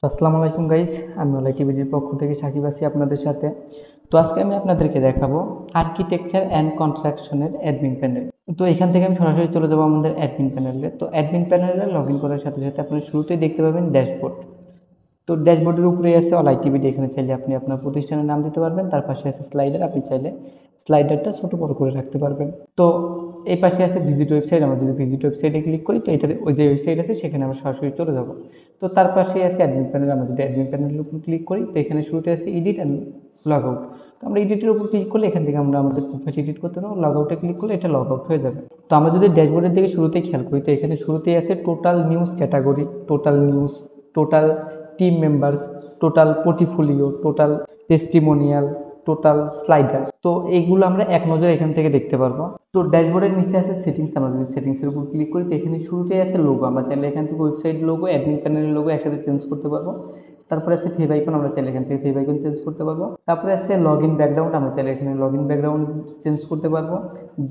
তো আসসালামু আলাইকুম গাইস, আমি ওলাই টিভির পক্ষ থেকে সাকিব আছি আপনাদের সাথে। তো আজকে আমি আপনাদেরকে দেখাবো আর্কিটেকচার অ্যান্ড কনস্ট্রাকশনের অ্যাডমিন প্যানেল। তো এখান থেকে আমি সরাসরি চলে যাবো আমাদের অ্যাডমিন প্যানেলে। তো অ্যাডমিন প্যানেলে লগ ইন করার সাথে সাথে আপনি শুরুতেই দেখতে পাবেন ড্যাশবোর্ড। তো ড্যাশবোর্ডের উপরে আছে অল আইটিভিটি। এখানে চাইলে আপনি আপনার প্রতিষ্ঠানের নাম দিতে পারবেন। তার পাশে আছে স্লাইডার, আপনি চাইলে স্লাইডারটা ছোটো বড় করে রাখতে পারবেন। তো এই পাশে আছে ভিজিট ওয়েবসাইট। আমরা যদি ভিজিট ওয়েবসাইটে ক্লিক করি তো এটার ওই যে ওয়েবসাইট আছে সেখানে আমরা সরাসরি চলে যাব। তো তার পাশে আছে অ্যাডমিন প্যানেল। আমরা যদি অ্যাডমিন প্যানেলের উপর ক্লিক করি তো এখানে শুরুতে আছে এডিট অ্যান্ড লগ আউট। তো আমরা এডিটের উপর ক্লিক করলে এখান থেকে আমরা আমাদের প্রোফাইল এডিট করতে পারবো। লগ আউটে ক্লিক করলে এটা লগ আউট হয়ে যাবে। তো আমরা যদি ড্যাশবোর্ডের দিকে শুরুতেই খেয়াল করি তো এখানে শুরুতেই আছে total news category, total news, total team members, total portfolio, total testimonial, total slider. তো এইগুলো আমরা এক নজরে এখান থেকে দেখতে পারবো। তো ড্যাশবোর্ডের নিচে আছে সেটিংস। আমরা যদি সেটিংসের উপর ক্লিক করি তো এখানে শুরুতেই আছে লোগো। আমরা চাইলে এখান থেকে ওয়েবসাইট লোগো, অ্যাডমিন প্যানেলের লোগো একসাথে চেঞ্জ করতে পারবো। তারপরে আছে ফেভ আইকন। আমরা চাইলে এখান থেকে ফেভ আইকন চেঞ্জ করতে পারবো। তারপরে আছে লগ ইন ব্যাকগ্রাউন্ড। আমরা চাইলে এখানে লগ ইন ব্যাকগ্রাউন্ড চেঞ্জ করতে পারবো।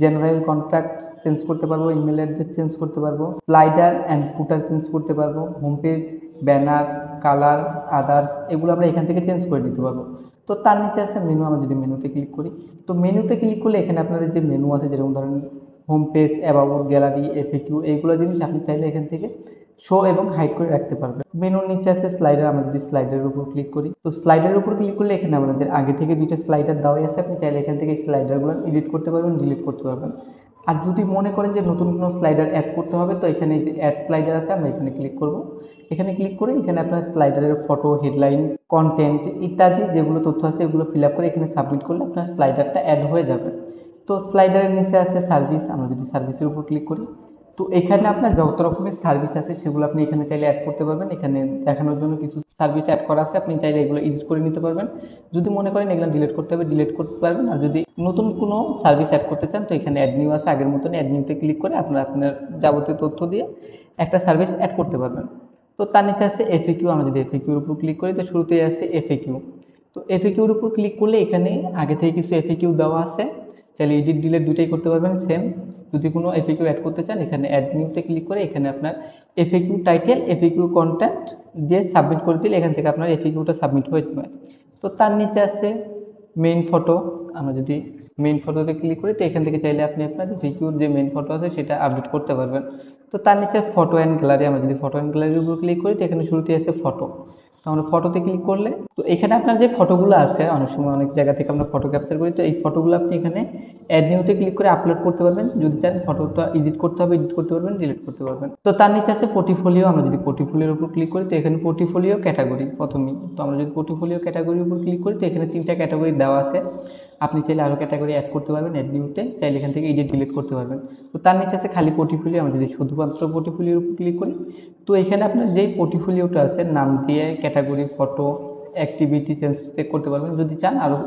জেনারেল কন্ট্যাক্ট চেঞ্জ করতে পারবো। ইমেল অ্যাড্রেস চেঞ্জ করতে পারবো। স্লাইডার অ্যান্ড ফুটার চেঞ্জ করতে পারবো। Home page, banner, colour, others এগুলো আমরা এখান থেকে চেঞ্জ করে নিতে পারবো। তো তার নিচে আছে মেনু। আমরা যদি মেনুতে ক্লিক করি তো মেনুতে ক্লিক করলে এখানে আপনাদের যে মেনু আছে, যেরকম ধরেন home page, about, gallery, FAQ, এইগুলো জিনিস আপনি চাইলে এখান থেকে শো এবং হাইড করে রাখতে পারবেন। মেনুর নিচে আছে স্লাইডার। আমরা যদি স্লাইডারের উপর ক্লিক করি তো স্লাইডারের উপর ক্লিক করলে এখানে আমাদের আগে থেকে দুইটা স্লাইডার দেওয়াই আছে। আপনি চাইলে এখান থেকে স্লাইডারগুলো এডিট করতে পারবেন, ডিলিট করতে পারবেন। আর যদি মনে করেন যে নতুন কোনো স্লাইডার অ্যাড করতে হবে তো এখানে যে অ্যাড স্লাইডার আছে, আমরা এখানে ক্লিক করব। এখানে ক্লিক করে এখানে আপনার স্লাইডারের ফটো, হেডলাইন্স, কন্টেন্ট ইত্যাদি যেগুলো তথ্য আছে এগুলো ফিল আপ করে এখানে সাবমিট করলে আপনার স্লাইডারটা অ্যাড হয়ে যাবে। তো স্লাইডারের নিচে আছে সার্ভিস। আমরা যদি সার্ভিসের উপর ক্লিক করি তো এখানে আপনার যত রকমের সার্ভিস আছে সেগুলো আপনি এখানে চাইলে অ্যাড করতে পারবেন। এখানে দেখানোর জন্য কিছু সার্ভিস অ্যাড করা আছে, আপনি চাইলে এগুলো এডিট করে নিতে পারবেন। যদি মনে করেন এগুলো ডিলিট করতে হবে ডিলিট করতে পারবেন। আর যদি নতুন কোনো সার্ভিস অ্যাড করতে চান তো এখানে অ্যাড নিউ আছে, আগের মতন অ্যাড নিউতে ক্লিক করে আপনার যাবতীয় তথ্য দিয়ে একটা সার্ভিস অ্যাড করতে পারবেন। তো তার নিচে আছে এফএকিউ। আমরা যদি এফএকিউর উপর ক্লিক করি তো শুরুতেই আছে এফএকিউ। তো এফএকিউর উপর ক্লিক করলে এখানে আগে থেকে কিছু এফএকিউ দেওয়া আছে, চাইলে এডিট ডিলিট দুটাই করতে পারবেন সেম। যদি কোনো এফএকিউ অ্যাড করতে চান এখানে অ্যাড নিউতে ক্লিক করে এখানে আপনার এফএকিউ টাইটেল, এফএকিউ কন্টেন্ট দিয়ে সাবমিট করে দিলে এখান থেকে আপনার এফএকিউটা সাবমিট হয়ে যাবে। তো তার নিচে আছে মেইন ফটো। আমরা যদি মেইন ফটোতে ক্লিক করি তো এখান থেকে চাইলে আপনি আপনার এফএকিউর যে মেইন ফটো আছে সেটা আপডেট করতে পারবেন। তো তার নিচে ফটো অ্যান্ড গ্যালারি। আমরা যদি ফটো অ্যান্ড গ্যালারির উপর ক্লিক করি তো এখানে শুরুতে আছে ফটো। তো আমরা ফটোতে ক্লিক করলে তো এখানে আপনার যে ফটোগুলো আছে, অনেক সময় অনেক জায়গা থেকে আমরা ফটো ক্যাপচার করি, তো এই ফটোগুলো আপনি এখানে অ্যাড নিউতে ক্লিক করে আপলোড করতে পারবেন। যদি চান ফটোটা এডিট করতে হবে এডিট করতে পারবেন, ডিলিট করতে পারবেন। তো তার নিচে আছে পোর্টফোলিও। আমরা যদি পোর্টফোলিওর উপর ক্লিক করি তো এখানে পোর্টফোলিও ক্যাটাগরি প্রথমেই। তো আমরা যদি পোর্টফোলিও ক্যাটাগরির উপর ক্লিক করি তো এখানে 3টা ক্যাটাগরি দেওয়া আছে। আপনি চাইলে আরও ক্যাটাগরি অ্যাড করতে পারবেন অ্যাড নিউতে, চাইলে এখান থেকে এডিট ডিলিট করতে পারবেন। তো তার নিচে আছে খালি পোর্টফোলিও। আমরা যদি শুধুমাত্র পোর্টফোলিওর উপর ক্লিক করি তো এখানে আপনার যেই পোর্টফোলিওটা আছে নাম দিয়ে ক্যাটাগরি, ফটো, অ্যাক্টিভিটি চেক করতে পারবেন। যদি চান আরও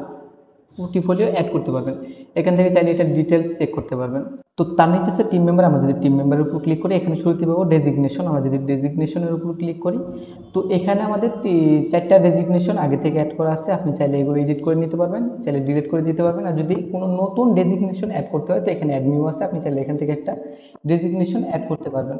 পোর্টফোলিও অ্যাড করতে পারবেন। এখান থেকে চাইলে এটা ডিটেলস চেক করতে পারবেন। তো তার নিচে আছে টিম মেম্বার। আমরা যদি টিম মেম্বারের উপর ক্লিক করি এখানে শুরুতে পাবো ডেজিগনেশন। আমরা যদি ডেজিগনেশনের উপর ক্লিক করি তো এখানে আমাদের 4টা ডেজিগনেশন আগে থেকে অ্যাড করা আছে। আপনি চাইলে এগুলো এডিট করে নিতে পারবেন, চাইলে ডিলিট করে দিতে পারবেন। আর যদি কোনো নতুন ডেজিগনেশন অ্যাড করতে হয় তো এখানে অ্যাড নিউ আছে, আপনি চাইলে এখান থেকে একটা ডেজিগনেশন অ্যাড করতে পারবেন।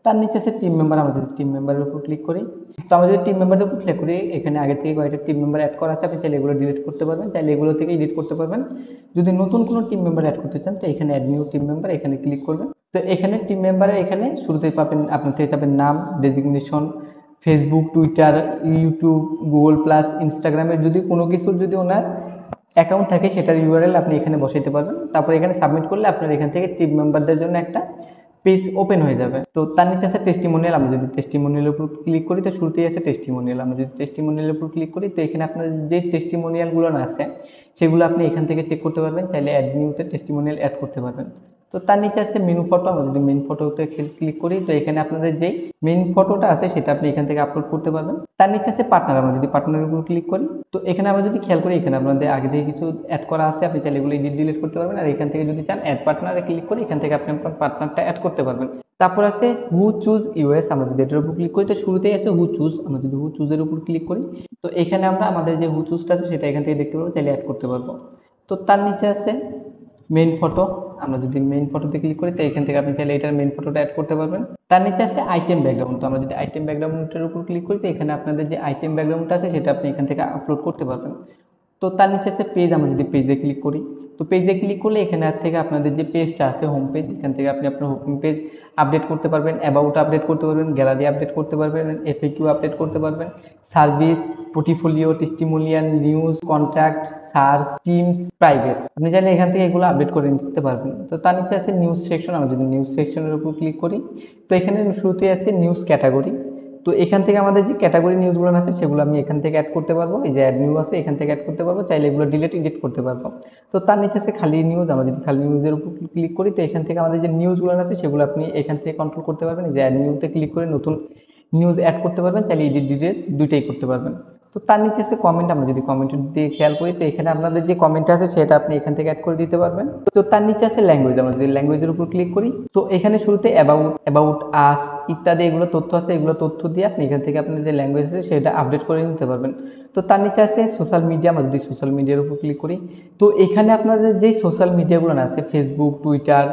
তার নিচে আছে টিম মেম্বার। আমরা যদি টিম মেম্বারের উপর ক্লিক করি তো আমরা যদি টিম মেম্বারের উপর ক্লিক করি এখানে আগে থেকে কয়েকটা টিম মেম্বার অ্যাড করা আছে, আপনি চাইলে এগুলো ডিলিট করতে পারবেন, চাইলে এগুলো থেকে এডিট করতে পারবেন। যদি নতুন কোনো টিম মেম্বার অ্যাড করতে চান তো এখানে অ্যাড নিউ টিম মেম্বার এখানে ক্লিক করবেন। তো এখানে টিম মেম্বারে এখানে শুরুতেই পাবেন আপনার থেকে চাবেন নাম, designation, Facebook, Twitter, YouTube, Google plus, ইনস্টাগ্রামের যদি কোনো কিছুর যদি ওনার অ্যাকাউন্ট থাকে সেটার ইউআরএল আপনি এখানে বসাইতে পারবেন। তারপর এখানে সাবমিট করলে আপনার এখান থেকে টিম মেম্বারদের জন্য একটা পেজ ওপেন হয়ে যাবে। তো তার নিচে আছে টেস্টিমোনিয়াল। আমরা যদি টেস্টিমোনিয়ালের উপর ক্লিক করি তো শুরুতেই আছে টেস্টিমোনিয়াল। আমরা যদি টেস্টিমোনিয়ালের উপর ক্লিক করি তো এখানে আপনার যে টেস্টিমোনিয়ালগুলো আছে সেগুলো আপনি এখান থেকে চেক করতে পারবেন, চাইলে অ্যাড নিউতে টেস্টিমোনিয়াল অ্যাড করতে পারবেন। তো তার নিচে আছে মেনু ফটো। আমরা যদি মেন ফটোতে ক্লিক করি তো এখানে আপনাদের যেই মেন ফটোটা আছে সেটা আপনি এখান থেকে আপলোড করতে পারবেন। তার নিচে আছে পার্টনার। আমরা যদি পার্টনারের উপর ক্লিক করি তো এখানে আমরা যদি খেয়াল করি এখানে আপনাদের আগে থেকে কিছু অ্যাড করা আছে, আপনি চাইলে এগুলো এডিট ডিলিট করতে পারবেন। আর এখান থেকে যদি চান অ্যাড পার্টনারে ক্লিক করি এখান থেকে আপনি আপনার পার্টনারটা অ্যাড করতে পারবেন। তারপর আছে হু চুজ ইউএস। আমরা যদি এটার উপর ক্লিক করি তো শুরুতেই আছে হু চুজ। আমরা যদি হু চুজের উপর ক্লিক করি তো এখানে আমরা আমাদের যে হু চুজটা আছে সেটা এখান থেকে দেখতে পারবো, চাইলে অ্যাড করতে পারবো। তো তার নিচে আছে মেইন ফটো। আমরা যদি মেইন ফটোতে ক্লিক করি তো এখান থেকে আপনি চাইলে এটার মেইন ফটোটা অ্যাড করতে পারবেন। তার নিচে আছে আইটেম ব্যাকগ্রাউন্ড। তো আমরা যদি আইটেম ব্যাকগ্রাউন্ডের উপর ক্লিক করি তো এখানে আপনাদের যে আইটেম ব্যাকগ্রাউন্ডটা আছে সেটা আপনি এখান থেকে আপলোড করতে পারবেন। তো তার নিচে আছে পেজ। আমরা যদি পেজে ক্লিক করি তো পেজে ক্লিক করলে এখানে থেকে আপনাদের যে পেজটা আছে হোম পেজ, এখান থেকে আপনি আপনার হোম পেজ আপডেট করতে পারবেন, অ্যাবাউট আপডেট করতে পারবেন, গ্যালারি আপডেট করতে পারবেন, এফএকিউ আপডেট করতে পারবেন, service, portfolio, testimonial, news, contact, search, teams, private. আপনি চাইলে এখান থেকে এগুলো আপডেট করে নিতে পারবেন। তো তার নিচে আছে নিউজ সেকশন। আমরা যদি নিউজ সেকশনের উপর ক্লিক করি তো এখানে শুরুতে আছে নিউজ ক্যাটাগরি। তো এখান থেকে আমাদের যে ক্যাটাগরি নিউজগুলো আছে সেগুলো আমি এখান থেকে অ্যাড করতে পারবো। এই যে অ্যাড নিউজ আছে এখান থেকে অ্যাড করতে পারবো, চাইলে এগুলো এডিট করতে পারবো। তো তার নিচে আছে খালি নিউজ। আমরা যদি খালি নিউজের উপর ক্লিক করি তো এখান থেকে আমাদের যে নিউজগুলো আছে সেগুলো আপনি এখান থেকে কন্ট্রোল করতে পারবেন। এই যে অ্যাড নিউজে ক্লিক করে নতুন নিউজ অ্যাড করতে পারবেন, চাইলে ডিলিট দুইটাই করতে পারবেন। তো তার নিচে আছে কমেন্ট। আমরা যদি কমেন্ট দিয়ে খেয়াল করি তো এখানে আপনাদের যে কমেন্ট আছে সেটা আপনি এখান থেকে অ্যাড করে দিতে পারবেন। তো তার নিচে আছে ল্যাঙ্গুয়েজ। আমরা যদি ল্যাঙ্গুয়েজের উপর ক্লিক করি তো এখানে শুরুতে অ্যাবাউট আস ইত্যাদি এগুলো তথ্য আছে, এগুলো তথ্য দিয়ে আপনি এখান থেকে আপনার যে ল্যাঙ্গুয়েজ আছে সেটা আপডেট করে নিতে পারবেন। তো তার নিচে আছে সোশ্যাল মিডিয়া। আমরা যদি সোশ্যাল মিডিয়ার উপর ক্লিক করি তো এখানে আপনাদের যেই সোশ্যাল মিডিয়াগুলো আছে Facebook, Twitter,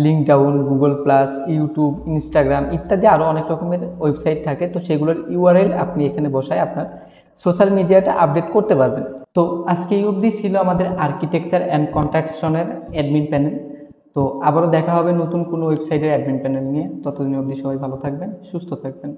LinkedIn, Google plus, YouTube, Instagram ইত্যাদি আরও অনেক রকমের ওয়েবসাইট থাকে। তো সেগুলোর ইউআরএল আপনি এখানে বসায় আপনার সোশ্যাল মিডিয়াটা আপডেট করতে পারবেন। তো আজকে এই অবধি ছিল আমাদের আর্কিটেকচার অ্যান্ড কন্ট্রাকশনের অ্যাডমিন প্যানেল। তো আবারও দেখা হবে নতুন কোনো ওয়েবসাইটের অ্যাডমিন প্যানেল নিয়ে। ততদিন অবধি সবাই ভালো থাকবেন, সুস্থ থাকবেন।